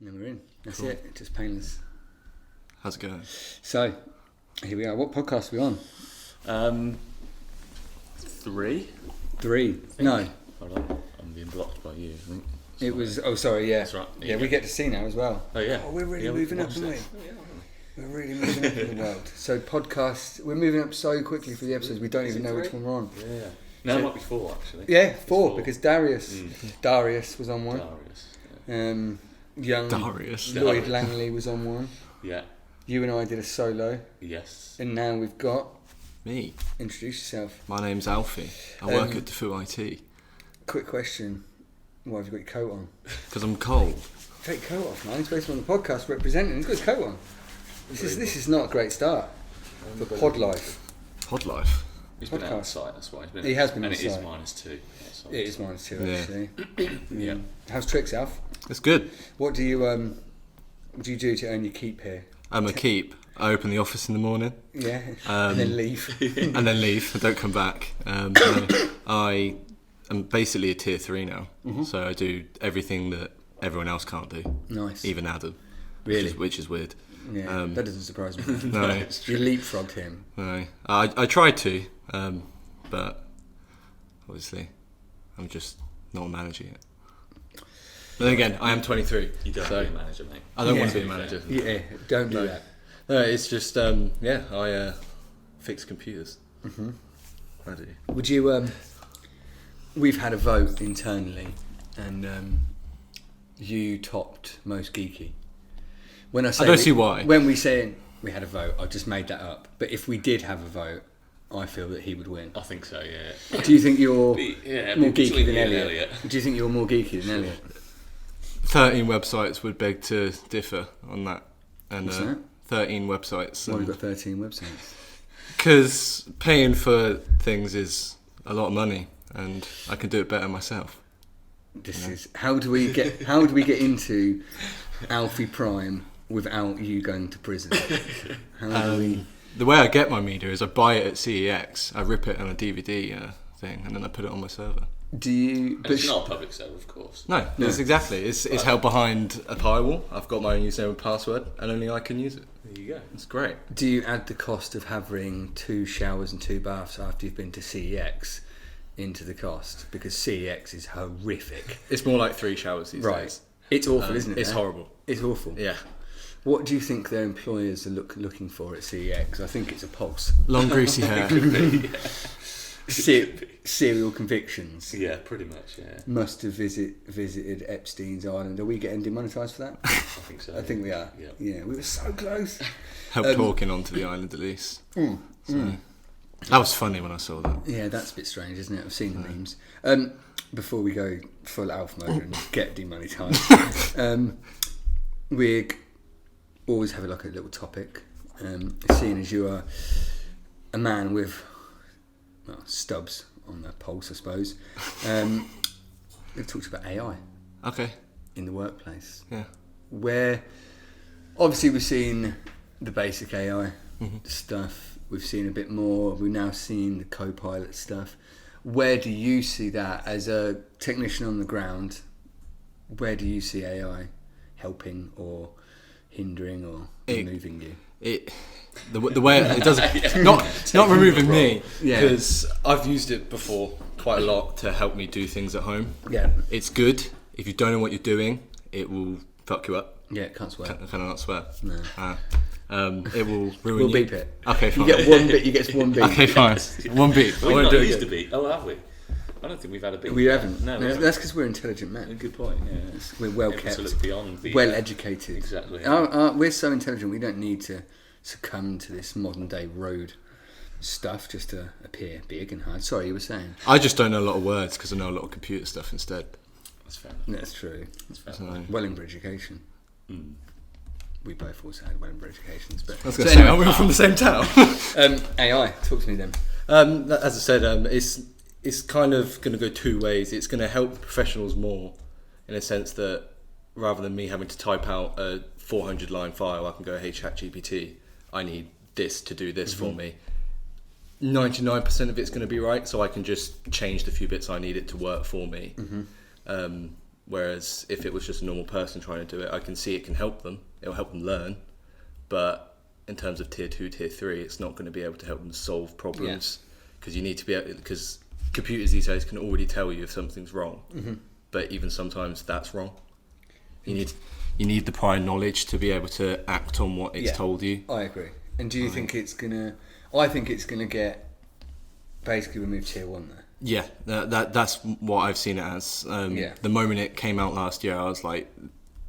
And then we're in. That's Cool. it. Just painless. How's it going? So, here we are. What podcast are we on? 3? 3. No. Hold on. I'm being blocked by you, I think. It was... Oh, sorry, yeah. That's right. Yeah, we get to see now as well. Oh, yeah. Oh, we're really Yeah, moving up, watch aren't we? this. We're really moving up in the world. So, podcast... We're moving up so quickly for the episodes, we don't even know which one we're on. Yeah. No, it might be 4, actually. Yeah, 4, Four. because Darius was on one. Darius. Young Darius. Lloyd Langley was on one. Yeah. You and I did a solo. Yes. And now we've got... Me. Introduce yourself. My name's Alfie. I work at Defu IT. Quick question. Why have you got your coat on? Because I'm cold. Take your coat off, man. He's supposed to be on the podcast representing. He's got his coat on. This is not a great start for pod life. Pod life. He's been Podcast. outside, that's why. He has been and outside. it is -2. outside. It is -2 Yeah. actually. Yeah. How's tricks, Alf? It's good. What do you do to earn your keep here? I'm a keep. I open the office in the morning Yeah, and then leave. and then leave. I don't come back. No, I am basically a tier 3 now. So I do everything that everyone else can't do. Nice. Even Adam. Really? Which is weird. Yeah, that doesn't surprise me. No. You leapfrogged him. No. I tried to, but obviously I'm just not a manager yet. But then again, I am 23. You don't so have to be a manager, mate. I don't Yeah. want to be a manager. Yeah, don't do No. that. No, it's just I fix computers. I do. Would you? We've had a vote internally, and you topped most geeky. When I say I don't see why. When we say we had a vote, I just made that up. But if we did have a vote, I feel that he would win. I think so, yeah. Do you think you're Yeah, more between geeky than me and Elliot? Do you think you're more geeky than Elliot? 13 websites would beg to differ on that. And What's that? 13 websites. Why have you got 13 websites? Because paying for things is a lot of money, and I can do it better myself. This is how do we get into Alfie Prime without you going to prison? How do we? The way I get my media is I buy it at CEX, I rip it on a DVD thing, and then I put it on my server. Do you? And it's not a public server, of course. No, it's exactly. It's held behind a firewall. I've got my own username and password, and only I can use it. There you go. It's great. Do you add the cost of having 2 showers and 2 baths after you've been to CEX into the cost? Because CEX is horrific. It's more like 3 showers these Right. days. It's awful, isn't it? It's there? horrible. It's awful. Yeah. What do you think their employers are looking for at CEX? I think it's a pulse. Long greasy hair. Serial convictions. Yeah, pretty much, yeah. Must have visited Epstein's Island. Are we getting demonetised for that? I think so. I think we are. Yeah. Yeah, we were so close. Helped talking onto the island at least. That was funny when I saw that. Yeah, that's a bit strange, isn't it? I've seen the memes. Before we go full alpha mode and get demonetised, we always have a look at a little topic. Seeing as you are a man with stubs on the pulse, I suppose, we've talked about AI Okay. in the workplace. Yeah. Where obviously we've seen the basic AI stuff. We've seen a bit more. We've now seen the co-pilot stuff. Where do you see that as a technician on the ground? Where do you see AI helping or hindering or removing you? The way it doesn't not removing me, Yeah. because I've used it before quite a lot to help me do things at home. Yeah, It's good. If you don't know what you're doing, it will fuck you up. yeah, can't swear. Can I not swear? No. It will ruin We'll you. beep it. Okay, fine. You get one bit. You get one beat. Okay, fine. One beep. I We've won't not do it used to again. be. Oh, have we? I don't think we've had a big. We haven't. No, No, that's because we're intelligent men. good point. Yeah. We're well Able kept, to look beyond the well educated. Exactly. We're so intelligent. We don't need to succumb to this modern day road stuff just to appear big and hard. Sorry, you were saying. I just don't know a lot of words because I know a lot of computer stuff instead. That's fair enough. That's true. That's fair So, enough. Wellingborough education. We both also had Wellingborough educations, but I was going to say, we're from the same town. AI. Talk to me then. As I said, it's kind of going to go 2 ways. It's going to help professionals more in a sense that rather than me having to type out a 400-line file, I can go, hey, ChatGPT, I need this to do this for me. 99% of it's going to be right, so I can just change the few bits I need it to work for me. Whereas if it was just a normal person trying to do it, I can see it can help them. It'll help them learn. But in terms of tier 2, tier 3, it's not going to be able to help them solve problems. Because you need to be able, because computers these days can already tell you if something's wrong. Mm-hmm. But even sometimes that's wrong. You need the prior knowledge to be able to act on what it's told you. I agree. And do you think it's gonna? I think it's gonna get basically removed tier 1 there. Yeah, that's what I've seen it as. The moment it came out last year, I was like,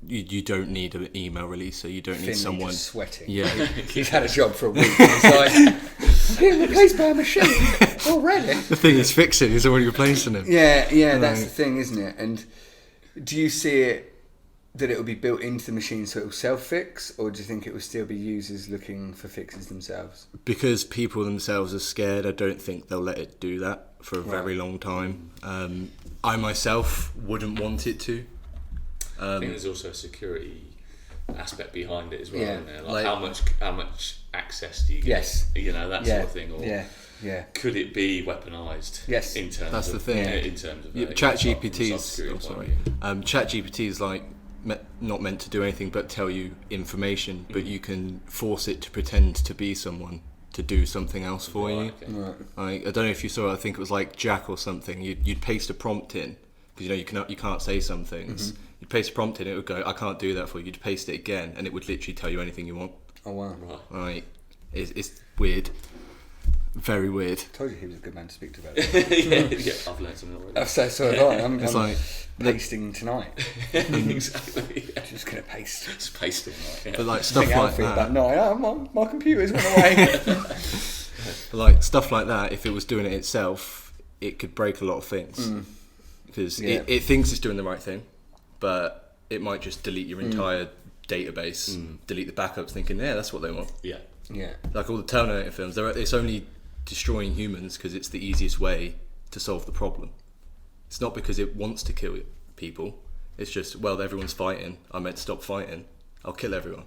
you don't need an email releaser. You don't need someone just sweating. Yeah, He's had a job for a week. And he's like, I'm getting replaced by a machine already. the thing he's fixing is already replacing him. Yeah, that's the thing, isn't it? And do you see it that it will be built into the machine so it will self-fix, or do you think it will still be users looking for fixes themselves? Because people themselves are scared, I don't think they'll let it do that for a very long time. I myself wouldn't want it to. I think there's also a security aspect behind it as well, Yeah. isn't there? Like how much access do you get? Yes. You know, that sort of thing. Or Yeah. could it be weaponized? Yes. In terms That's of, the thing. In terms of ChatGPT is like not meant to do anything but tell you information, but you can force it to pretend to be someone to do something else for you. Okay. Right. I don't know if you saw it, I think it was like Jack or something. You'd paste a prompt in, because you can't say some things. Mm-hmm. You'd paste a prompt in, it would go, I can't do that for you. You'd paste it again, and it would literally tell you anything you want. Oh wow. Right. It's weird. Very weird. Told you he was a good man to speak to about it. yeah, I've learned something already. I've said so have I. I'm like pasting tonight. Exactly. Yeah. Just gonna paste. Just paste all night. Yeah. But like I stuff think like Alfie that. about 9. My computer's went away. Like stuff like that, if it was doing it itself, it could break a lot of things. Because it thinks it's doing the right thing, but it might just delete your entire database, delete the backups, thinking, yeah, that's what they want. Yeah. Yeah. Like all the Terminator films, it's only destroying humans because it's the easiest way to solve the problem. It's not because it wants to kill people. It's just, well, everyone's fighting. I meant to stop fighting. I'll kill everyone.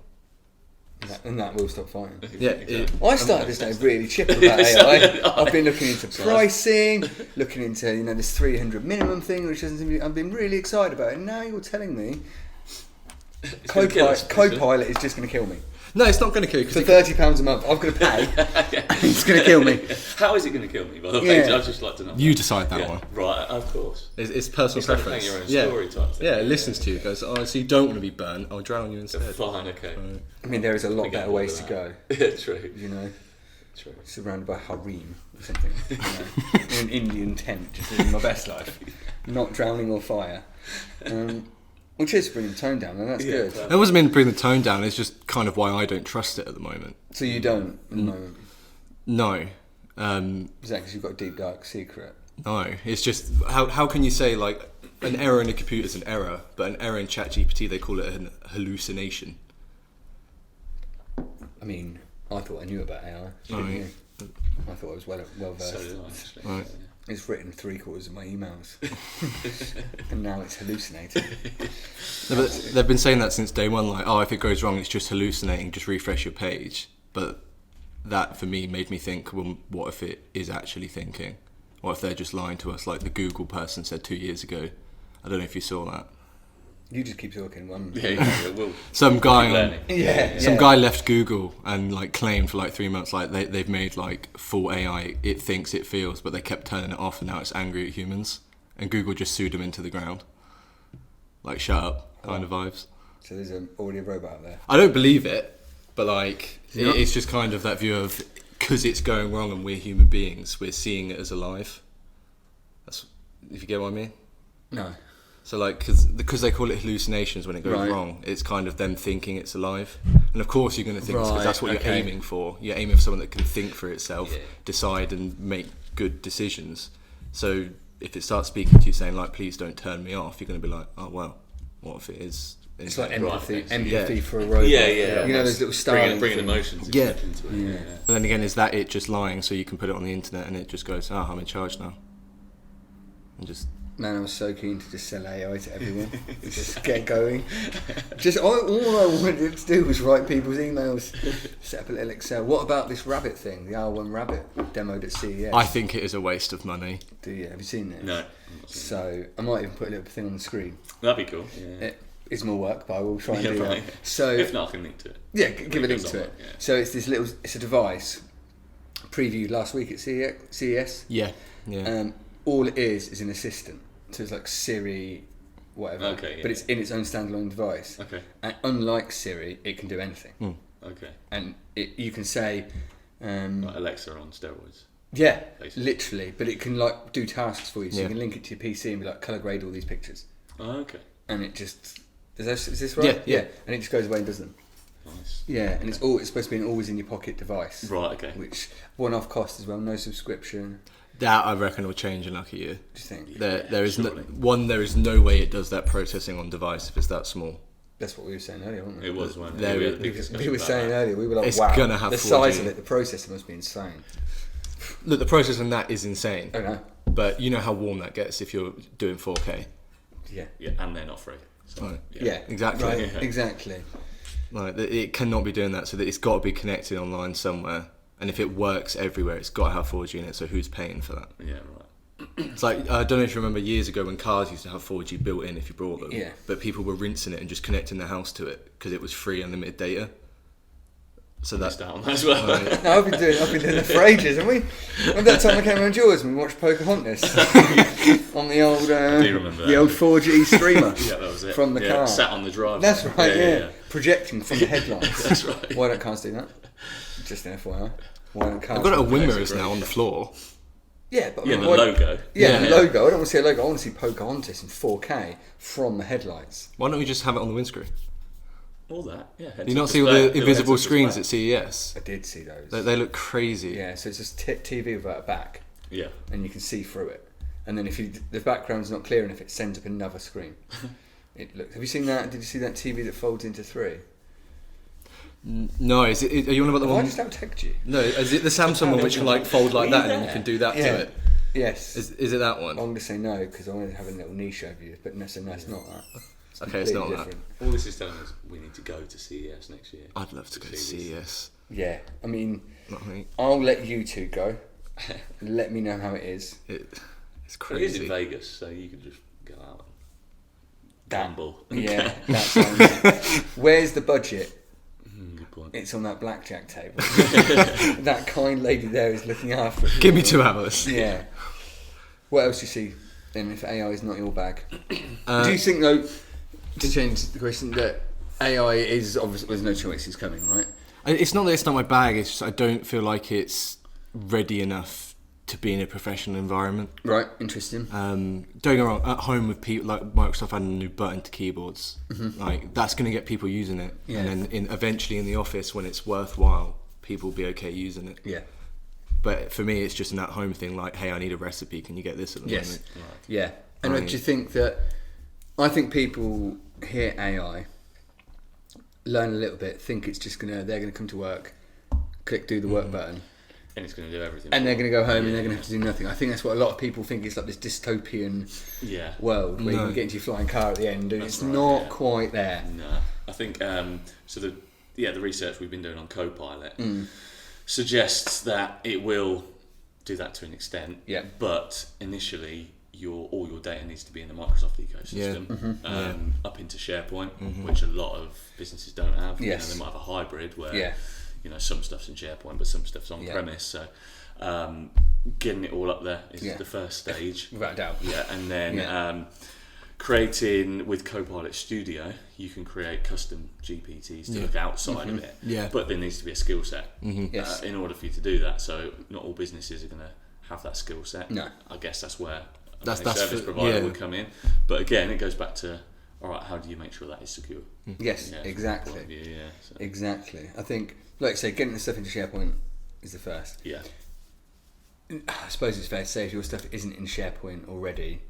And that will stop fighting. Yeah. I started this day really chipper about AI. I've been looking into pricing, looking into this 300 minimum thing, which doesn't seem to be, I've been really excited about it. And now you're telling me Copilot is just going to kill me. No, it's not going to kill you. For £30 a month, I've got to pay. And it's going to kill me. How is it going to kill me, by the way? I'd just like to know. You decide that one. Right, of course. It's personal preference. Like your own story type thing. Yeah, it listens to you. It goes, oh, so you don't want to be burnt. I'll drown you instead. Fine, okay. I mean, there is a lot better ways to go. Yeah, true. True. Surrounded by harem or something. In an Indian tent, just living my best life. Not drowning or fire. Which is bringing the tone down, and that's good. It wasn't meant to bring the tone down. It's just kind of why I don't trust it at the moment. So you don't at the moment? No. Is that because you've got a deep dark secret? No. It's just how can you say like an error in a computer is an error, but an error in ChatGPT they call it an hallucination. I mean, I thought I knew about AI. I thought I was well versed. So did I, actually. Right. It's written 3/4 of my emails, and now it's hallucinating. No, but they've been saying that since day one. Like, oh, if it goes wrong, it's just hallucinating. Just refresh your page. But that for me made me think, well, what if it is actually thinking? What if they're just lying to us, like the Google person said 2 years ago? I don't know if you saw that. You just keep talking. Some guy, Some guy left Google and like claimed for like 3 months, like they've made like full AI. It thinks, it feels, but they kept turning it off, and now it's angry at humans. And Google just sued him into the ground. Like, shut up, kind of vibes. So there's already a robot out there. I don't believe it, but like it's just kind of that view of because it's going wrong and we're human beings, we're seeing it as alive. That's, if you get what I mean. No. So like, because they call it hallucinations when it goes wrong, it's kind of them thinking it's alive. And of course you're going to think it's because that's what you're aiming for. You're aiming for someone that can think for itself, decide and make good decisions. So if it starts speaking to you saying like, please don't turn me off, you're going to be like, oh well, what if it is? It's like empathy for a robot. Yeah. You know those little Starlink bringing emotions into it. But then again, is that it just lying so you can put it on the internet and it just goes, I'm in charge now? And just Man, I was so keen to just sell AI to everyone. Just get going. All I wanted to do was write people's emails, set up a little Excel. What about this rabbit thing, the R1 rabbit demoed at CES? I think it is a waste of money. Do you? Have you seen it? No. So I might even put a little thing on the screen. That'd be cool. Yeah. It is more work, but I will try and do Probably. that. So if not, I can link to it. Yeah, give a link to it. Yeah. So it's it's a device previewed last week at CES. Yeah. All it is an assistant. So it's like Siri, whatever. Okay, yeah. But it's in its own standalone device. Okay. And unlike Siri, it can do anything. Okay. And you can say, Like Alexa on steroids. yeah, Basically. literally. But it can like do tasks for you. So Yeah. you can link it to your PC and be like, colour grade all these pictures. Oh, okay. And it just is this right? Yeah. And it just goes away and does them. Nice. Yeah, and it's supposed to be an always in your pocket device. Right. Okay. Which one-off cost as well, no subscription. That I reckon will change in like a year. Do you think? There is surely. there is no way it does that processing on device if it's that small. That's what we were saying earlier, wasn't it? It was one. There We it- had a big discussion We were about saying that. earlier, we were like, It's wow, gonna have the 4G. size of it, the processor must be insane. Look, the process on that is insane. I know. But you know how warm that gets if you're doing 4K. Yeah. Yeah, and they're not free. So, Right. Yeah. Exactly. Right. Yeah. Exactly. Like it cannot be doing that, so that it's got to be connected online somewhere. And if it works everywhere, it's got to have 4G in it. So who's paying for that? Yeah. Right. It's like I don't know if you remember years ago when cars used to have 4G built in if you brought them. Yeah. But people were rinsing it and just connecting their house to it because it was free unlimited data. So Missed that's out on that as well. No, I've been doing that for ages, haven't we? Remember that time I came around yours and we watched Pocahontas on the old do remember the that. old 4G streamer. Yeah, that was it. From the car. Sat on the drive. That's right, yeah. Yeah. Projecting from the headlights. That's right. Why don't cars do that? Just an FYI. Why don't cars? I've got it on wing That's mirrors great. now on the floor. Yeah, but I Yeah, mean, the logo. Yeah, the Yeah. logo. I don't want to see a logo. I want to see Pocahontas in 4K from the headlights. Why don't we just have it on the windscreen? All that. Yeah. Do you not see all the invisible screens at CES? I did see those. They look crazy. Yeah, so it's just TV without a back, Yeah. and you can see through it. And then if the background's not clear enough, it sends up another screen. It looks. Have you seen that? Did you see that TV that folds into 3? No, are you on about the Have I one? just out-teched you? No, is it the Samsung one which can like fold like that and then you can do that Yeah. to it? Yes. Is it that one? I'm going to say no because I want to have a little niche overview, but no, so no, it's not that. Okay, it's not completely that. different. All this is telling us we need to go to CES next year. I'd love to go to CES. Yeah, I mean, Not me. I'll let you two go. Let me know how it is. It's It is in crazy. Vegas, so you could just go out and That- gamble. Yeah, that sounds. Where's the budget? Good point. It's on that blackjack table. That kind lady there is looking after it. Give me 2 hours. Yeah. What else do you see then if AI is not your bag? Uh, Do you think though, to change the question, that AI is obviously there's no choice, it's coming, right? It's not that it's not my bag. It's just I don't feel like it's ready enough to be in a professional environment. Right, interesting. Don't get me wrong. At home with people like Microsoft adding a new button to keyboards, like that's going to get people using it, Yeah. and then eventually in the office when it's worthwhile, people will be okay using it. Yeah. But for me, it's just an at-home thing. Like, hey, I need a recipe. Can you get this at the Yes. moment? Yeah. And Right. do you think that? I think people hear AI, learn a little bit, think it's just they're gonna come to work, click do the work button, And it's going to do everything. and they're gonna go home and they're gonna have to do nothing. I think that's what a lot of people think. It's like this dystopian Yeah. world where you No. can get into your flying car at the end, and That's it's right, not yeah. quite there. No, I think so. The research we've been doing on Copilot suggests that it will do that to an extent. Yeah. But initially, all your data needs to be in the Microsoft ecosystem, up into SharePoint, which a lot of businesses don't have. Yes. They might have a hybrid where Yeah. some stuff's in SharePoint, but some stuff's on Yeah. premise. So getting it all up there is Yeah. the first stage. Without a doubt. Yeah, and then Yeah. creating with Copilot Studio, you can create custom GPTs to look outside of it. Yeah. But there needs to be a skill set Yes. in order for you to do that. So not all businesses are going to have that skill set. No. I guess that's where a That's managed service for- provider yeah. would come in. But again, it goes back to, all right, how do you make sure that is secure? Yes, Yeah, from that exactly. point of view, yeah. So, Exactly. I think, like I say, getting the stuff into SharePoint is the first. yeah. I suppose it's fair to say if your stuff isn't in SharePoint already,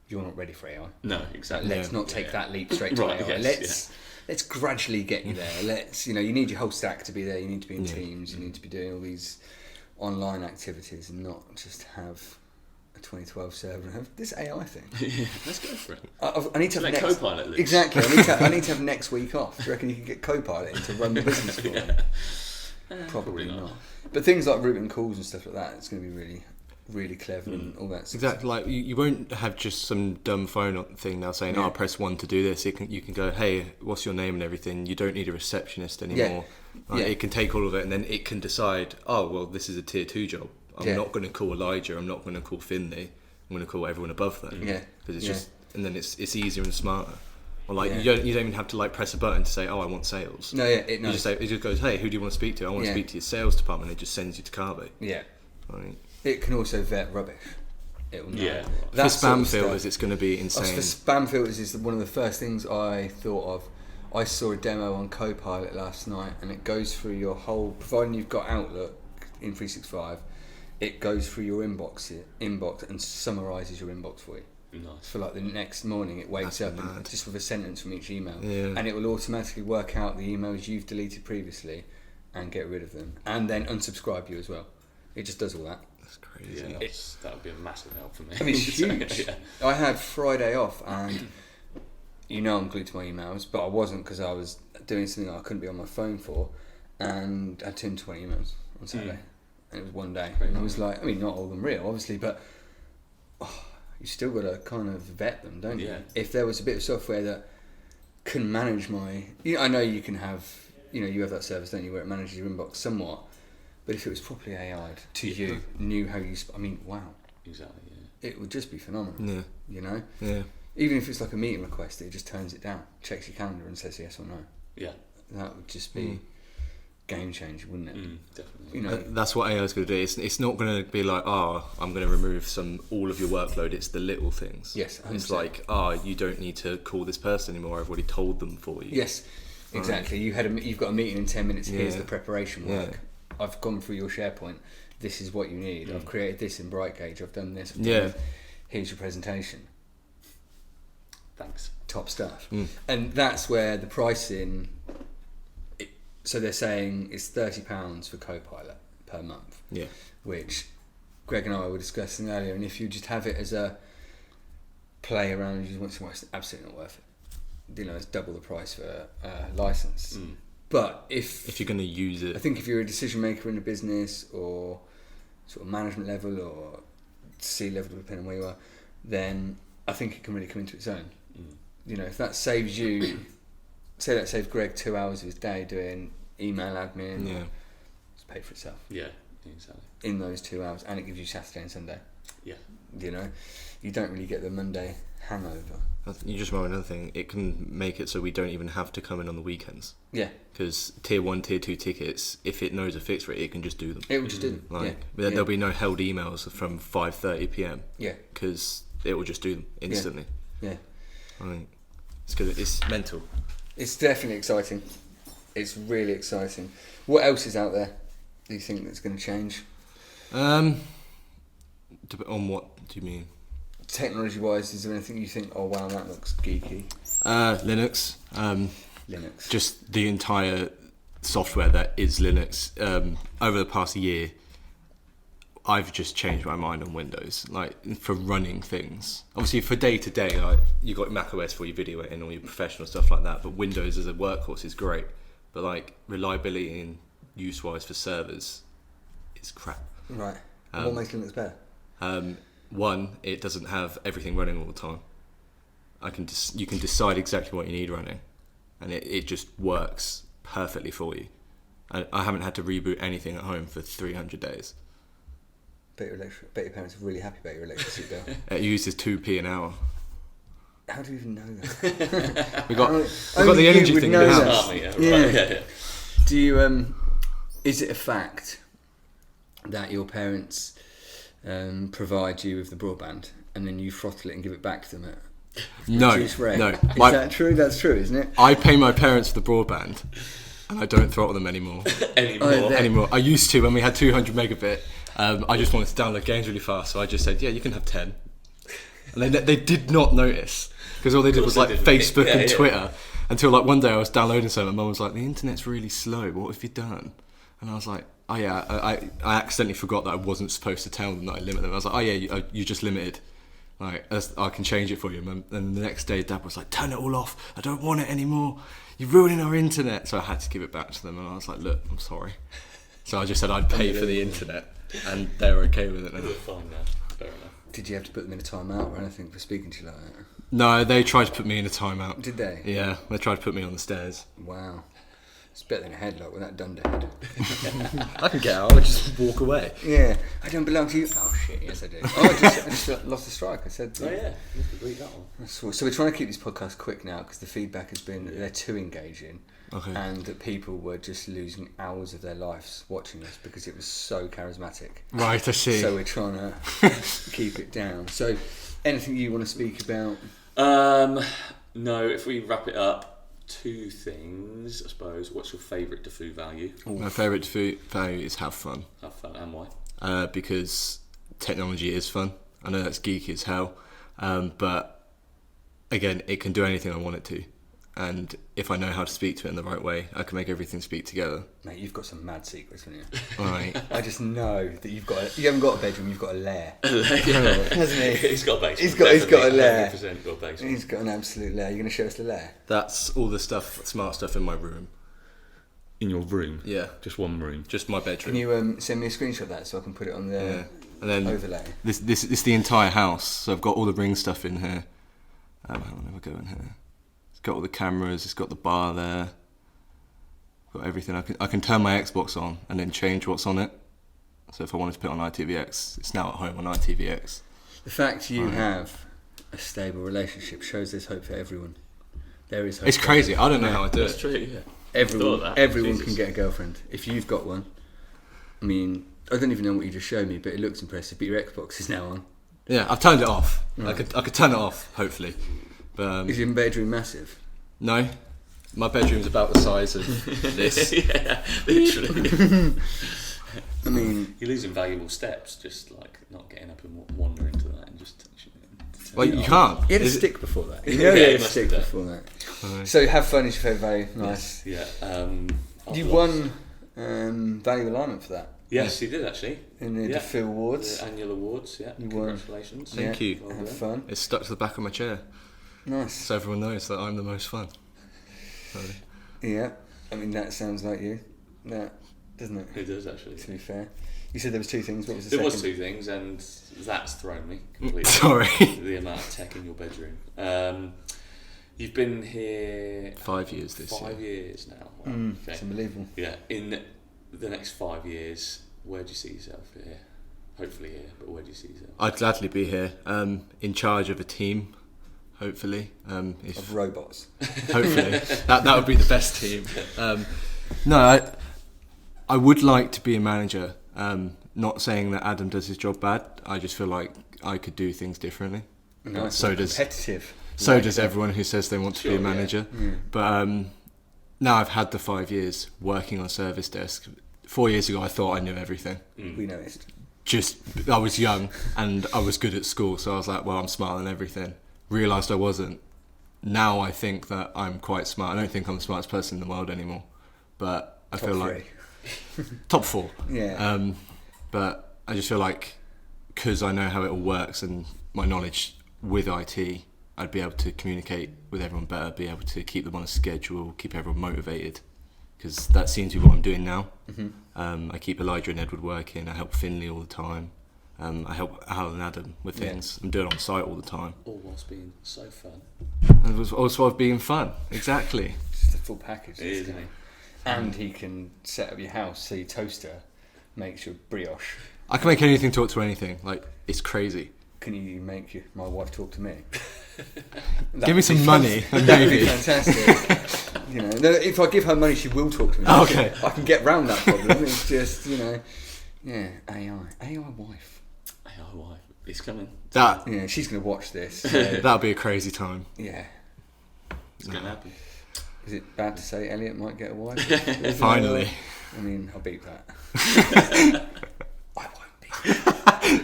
you're not ready for AI. No, exactly. Let's not take that leap straight to Right, AI. yes, Let's gradually get you there. You need your whole stack to be there. You need to be in Teams. You need to be doing all these online activities and not just have a 2012 server and have this AI thing. Yeah, let's go for it. I need to have Like next, Copilot loose. exactly. I need to have next week off. Do you reckon you can get Copilot in to run the business for me? Probably not. But things like routing calls and stuff like that, it's going to be really, really clever and all that. Exactly, like you won't have just some dumb phone thing now saying, "Oh, press 1 to do this." You can go, "Hey, what's your name and everything." You don't need a receptionist anymore. It can take all of it, and then it can decide, "Oh, well, this is a tier 2 job. I'm not going to call Elijah. I'm not going to call Finley. I'm going to call everyone above them." Yeah, because it's just, and then it's easier and smarter. Or like you don't even have to like press a button to say, "Oh, I want sales." No, it knows. You just say, it just goes, "Hey, who do you want to speak to?" "I want to speak to your sales department." It just sends you to Carby. Yeah. Right. It can also vet rubbish. It will know. Yeah. For spam filters, it's going to be insane. For spam filters is one of the first things I thought of. I saw a demo on Copilot last night, and it goes through your whole. Providing you've got Outlook in 365, it goes through your inbox and summarises your inbox for you. Nice. For like the next morning, it wakes That's up mad. and just with a sentence from each email, Yeah. and it will automatically work out the emails you've deleted previously and get rid of them, and then unsubscribe you as well. It just does all that. That's crazy. Yeah, that would be a massive help for me. I mean, it's huge. Yeah. I had Friday off, and I'm glued to my emails, but I wasn't because I was doing something I couldn't be on my phone for, and I had 220 emails on Saturday, and it was one day. And I was like, I mean, not all of them real, obviously, but you still got to kind of vet them, don't you? Yeah. If there was a bit of software that can manage my... I know you can have... you have that service, don't you, where it manages your inbox somewhat, but if it was properly AI'd to you, knew how you... wow. Exactly, yeah. It would just be phenomenal. Yeah. You know? Yeah. Even if it's like a meeting request, it just turns it down, checks your calendar and says yes or no. Yeah. That would just be game changer, wouldn't it? Definitely. That's what AI is going to do. It's not going to be like, I'm going to remove all of your workload. It's the little things. Yes, 100%. It's like, you don't need to call this person anymore. I've already told them for you. Yes, exactly. You've got a meeting in 10 minutes. Here's Yeah. the preparation work. Yeah. I've gone through your SharePoint. This is what you need. I've created this in Brightgauge. I've done this. I've done this. Here's your presentation. Thanks. Top stuff. And that's where the pricing... So they're saying it's £30 for Copilot per month. Yeah. Which Greg and I were discussing earlier. And if you just have it as a play around and you just want to watch, it's absolutely not worth it. It's double the price for a license. But if you're going to use it... I think if you're a decision maker in a business or sort of management level or C-level, depending on where you are, then I think it can really come into its own. If that saves you... Say that saves Greg 2 hours of his day doing email admin. Yeah. It's paid for itself. Yeah, exactly. In those 2 hours, and it gives you Saturday and Sunday. Yeah. You don't really get the Monday hangover. You just remember another thing. It can make it so we don't even have to come in on the weekends. Yeah. Because tier 1, tier 2 tickets, if it knows a fix rate, it can just do them. It will just do them. There'll be no held emails from 5:30 p.m. Yeah. Because it will just do them instantly. Yeah. It's good. It's mental. It's definitely exciting. It's really exciting. What else is out there do you think that's going to change? On what do you mean? Technology-wise, is there anything you think, oh wow, that looks geeky? Linux. Linux. Just the entire software that is Linux. Over the past year, I've just changed my mind on Windows, like for running things. Obviously, for day to day, like you got Mac OS for your video editing, all your professional stuff like that. But Windows as a workhorse is great. But like reliability and use-wise for servers, is crap. Right. What makes Linux better? One, it doesn't have everything running all the time. You can decide exactly what you need running, and it just works perfectly for you. I haven't had to reboot anything at home for 300 days. Bet your parents are really happy about your electricity bill. It uses 2p an hour. How do you even know that? we got the energy thing in the house. Yeah. Do you? Is it a fact that your parents provide you with the broadband and then you throttle it and give it back to them at reduced rate? No. Is that true? That's true, isn't it? I pay my parents for the broadband, and I don't throttle them anymore. Anymore. I used to when we had 200 megabit. I just wanted to download games really fast, so I just said, yeah, you can have 10. And they did not notice, because all they did was like Facebook and Twitter, until like one day I was downloading something and Mum was like, the internet's really slow, what have you done? And I was like, oh yeah, I accidentally forgot that I wasn't supposed to tell them that I limit them. I was like, oh yeah, you're just limited. Like, I can change it for you. And then the next day, Dad was like, turn it all off. I don't want it anymore. You're ruining our internet. So I had to give it back to them, and I was like, look, I'm sorry. So I just said I'd pay for the internet, and they're okay with it now. They're fine now. Fair enough. Did you have to put them in a timeout or anything for speaking to you like that? No, they tried to put me in a timeout. Did they? Yeah, they tried to put me on the stairs. Wow. It's better than a headlock with that dunderhead. I can get out. I just walk away. Yeah. I don't belong to you. Oh shit, yes I do. Oh, I just lost the strike. I said. Oh yeah, you have to read that one. So we're trying to keep this podcast quick now because the feedback has been that they're too engaging. Okay. And that people were just losing hours of their lives watching us because it was so charismatic. Right, I see. So we're trying to keep it down. So, anything you want to speak about? No, if we wrap it up, 2 things, I suppose. What's your favourite DeFu value? My favourite DeFu value is have fun. Have fun, and why? Because technology is fun. I know that's geeky as hell, but again, it can do anything I want it to. And if I know how to speak to it in the right way, I can make everything speak together. Mate, you've got some mad secrets, haven't you? All right. I just know that you haven't got a bedroom, you've got a lair. Yeah. Hasn't he? He's got a basement. He's got a lair. 100% got a basement. He's got an absolute lair. You're going to show us the lair? That's all the stuff, smart stuff in my room. In your room? Yeah. Just one room? Just my bedroom. Can you send me a screenshot of that so I can put it on the And then overlay? This is the entire house. So I've got all the Ring stuff in here. I'll never go in here. It's got all the cameras. It's got the bar there. Got everything. I can turn my Xbox on and then change what's on it. So if I wanted to put it on ITVX, it's now at home on ITVX. The fact you have a stable relationship shows there's hope for everyone. There is hope. It's crazy. I don't know how I do That's it. true, yeah. Everyone can get a girlfriend. If you've got one, I mean, I don't even know what you just showed me, but it looks impressive. But your Xbox is now on. Yeah, I've turned it off. Right. I could turn it off, hopefully. But Is your bedroom massive? no, my bedroom's about the size of this. Yeah, literally. I mean, You're losing valuable steps, just like not getting up and wander into that and just. Well, you can't. you had a Is it- stick before that. Yeah, You had you a must stick have before that. Alright. So have fun is your favourite value. Nice. Yeah. You won value alignment for that Yes, you did actually. in the DeFu Awards. The annual awards. Yeah. You won. Congratulations. Thank you. Well Have done. fun. It's stuck to the back of my chair, Nice. so everyone knows that I'm the most fun. So, Yeah. I mean, that sounds like you. That doesn't it? It does actually. To be fair, you said there was 2 things. What was the There second? was 2 things, and that's thrown me completely. sorry. The amount of tech in your bedroom. You've been here 5 years this 5 year. years now. Wow. Okay. It's unbelievable. Yeah. In the next 5 years, where do you see yourself here? Hopefully here, but where do you see yourself? I'd gladly be here, in charge of a team. Hopefully, if Of robots. hopefully that would be the best team. No, I would like to be a manager. Not saying that Adam does his job bad. I just feel like I could do things differently. Nice. So does Competitive. so Like does that. everyone who says they want to be Sure, a yeah. manager. But now I've had the 5 years working on service desk. 4 years ago, I thought I knew everything. We noticed. I was young and I was good at school, so I was like, well, I'm smarter than everything. Realised I wasn't. Now I think that I'm quite smart. I don't think I'm the smartest person in the world anymore, but I Top feel 3. like top 4. Yeah. But I just feel like because I know how it all works and my knowledge with IT, I'd be able to communicate with everyone better, be able to keep them on a schedule, keep everyone motivated, because that seems to be what I'm doing now. I keep Elijah and Edward working. I help Finley all the time. I help Al and Adam with things. I'm doing it on site all the time. All whilst being so fun. And it was also being fun. Exactly. It's just a full package. It is, isn't isn't it? And he can set up your house so your toaster makes your brioche. I can make anything talk to anything. Like, it's crazy. Can you make my wife talk to me? Give me some money and That would be maybe. fantastic. You know, no, if I give her money, she will talk to me. Okay. I can get round that problem. It's just, you know, yeah, AI wife. AI wife. It's coming. That Yeah, she's going to watch this. So, that'll be a crazy time. yeah. It's going to happen. Is it bad to say Elliot might get a wife? Finally. I mean, I'll beat that. I won't beat it.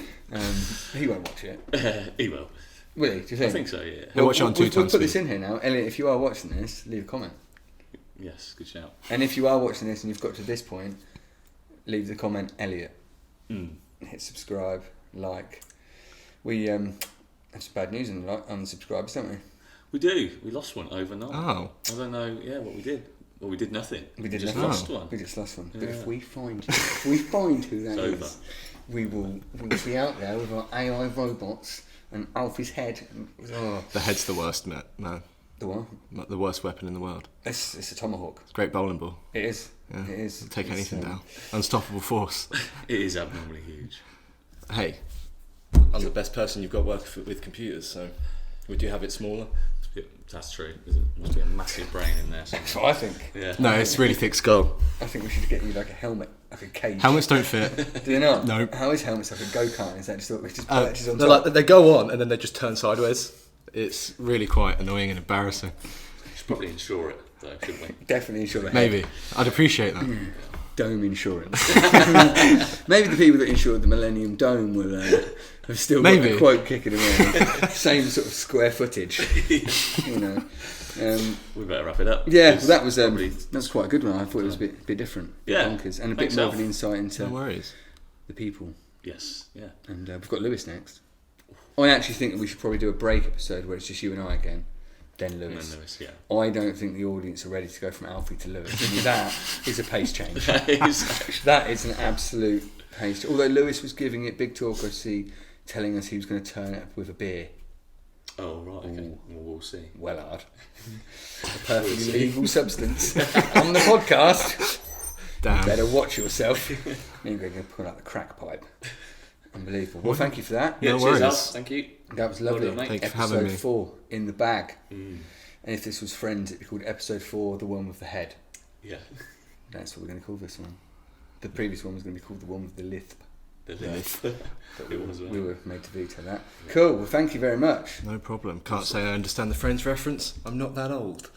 He won't watch it. He will. Will he? Do you think? I think so, yeah. He'll watch it on 2 We'll times put this speed. in here now. Elliot, if you are watching this, leave a comment. Yes, good shout. And if you are watching this and you've got to this point, leave the comment Elliot. Hit subscribe, like. We have some bad news on the subscribers, don't we? We do. We lost one overnight. Oh. I don't know. Yeah, what we did. Well, we did nothing. We did just nothing. lost one. We just lost one. Yeah. But if we find who that It's is, we'll be out there with our AI robots and Alfie's head. Oh. The head's the worst, Matt. No. The what? Not the worst weapon in the world. It's a tomahawk. It's a great bowling ball. It is. Yeah. It is. Take It's, anything down. Unstoppable force. It is abnormally huge. Hey. I'm the best person you've got working with computers, so would you have it smaller? That's true. There must be a massive brain in there. That's what I think. Yeah. No, it's really thick skull. I think we should get you like a helmet, like a cage. Helmets don't fit. Do you not? No. How is helmets like a go-kart? Is that just what we just perches on They're top? like, they go on and then they just turn sideways. It's really quite annoying and embarrassing. Should probably insure it, though, shouldn't we? Definitely insure the head. Maybe. I'd appreciate that. Dome insurance. Maybe the people that insured the Millennium Dome will have still got Maybe. a quote kicking around. Same sort of square footage. You know. We better wrap it up. Yeah, It's well, that was probably- that's quite a good one. I thought it was a bit different, Yeah. bonkers, and a Thanks, bit more of Alf. an insight into No worries. the people. Yes. Yeah. And we've got Lewis next. I actually think that we should probably do a break episode where it's just you and I again, then And Lewis. then Lewis. Yeah. I don't think the audience are ready to go from Alfie to Lewis. And that is a pace change. That is actually- That is an absolute pace. Although Lewis was giving it big talk, I see, telling us he was going to turn it up with a beer. Oh right. Okay. Ooh. Well, we'll see. Well hard. A perfectly legal substance on the podcast. Damn. Better watch yourself. Maybe we're going to pull out the crack pipe. Unbelievable. Well, thank you for that. Yeah. No cheers, worries. Alf. Thank you. That was lovely. Well done, mate. Thank you for Episode having me. 4 in the bag. Mm. And if this was Friends, it'd be called Episode 4, the one with the head. Yeah. That's what we're going to call this one. The previous one was going to be called the one with the lisp. The lift. But It was, we were made to veto that. Cool. Well, thank you very much. No problem. Can't say I understand the Friends reference. I'm not that old.